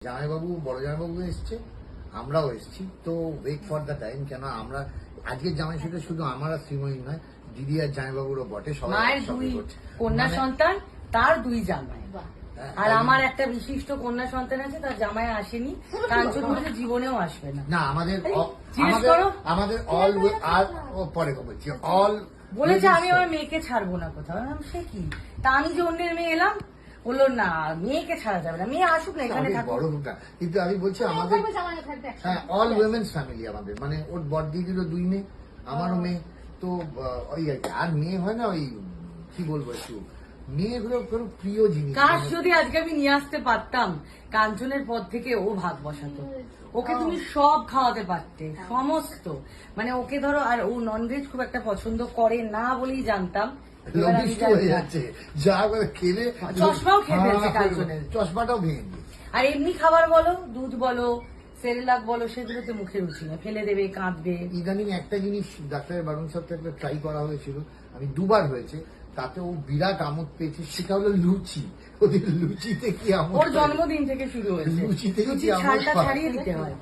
জামাইবাবু বড় জামাইবাবু এসছে, আমরাও এসছি, তো ওয়েট ফর দ্য টাইম। কেন আমরা আজকের জামাই সাথে শুধু আমার আর শ্রীময়ী নয়, দিদি আর জামাইবাবুরও বটে, সবাই মায়ের একসঙ্গে 2 করছে। কন্যা মানে- সন্তান, তার 2 জামাই। আর তাই- আমার একটা বিশিষ্ট কন্যা সন্তান আছে, তার জামাই আসেনি, কাঞ্চন বলেছে জীবনেও আসবে না। না আমাদের জিজ্ঞেস করো। আমাদের অল আর পরে বলছি অল বলেছে আমি আমার মেয়েকে ছাড়বো না কোথাও। আমি বললাম, সে কি? তা আমি যে অন্যের মেয়ে এলাম, বললো না মেয়েকে ছাড়া যাবে না, মেয়ে আসুক না, এখানে থাকুক। বড় ভূমিকা। কিন্তু আমি বলছি আমাদের হ্যাঁ অল উইমেন্স ফ্যামিলি আমাদের, মানে ওর বড় দিদিরও 2 মেয়ে, আমারও মেয়ে, তো ওই আর কি। আর মেয়ে হয় না ওই কি বলবো, একটু মেয়েগুলো কোনো প্রিয় জিনিস। কাশ যদি আজকে আমি নিয়ে আসতে পারতাম, কাঞ্চনের পর থেকে ও ভাগ বসাতো, ওকে তুমি সব খাওয়াতে পারতে, সমস্ত। মানে ওকে ধরো, আর ও ননভেজ খুব একটা পছন্দ করে না বলেই জানতাম। এবার আমি লবিষ্ট হয়ে যাচ্ছে, যা করে খেলে চশমাও খেয়ে ফেলছে কাঞ্চনের। চশমাটাও ভেঙে দিয়েছে। আর এমনি খাবার বলো, দুধ বলো, সেরেলাক বলো, সেগুলোতে মুখে রুচি না, ফেলে দেবে, কাঁদবে। ইদানিং একটা জিনিস ডাক্তারের বারণ সপ্তাহে একটা ট্রাই করা হয়েছিল, আমি 2 বার হয়েছে, তাতে ও বিরাট আমোদ পেয়েছে। সেটা হলো লুচি। ওদের লুচিতে কি আমোদ ওর পায়? জন্মদিন থেকে শুরু হয়েছে, লুচি থেকে কি লুচির আমোদ ছালটা পায়? ছাড়িয়ে দিতে হয়।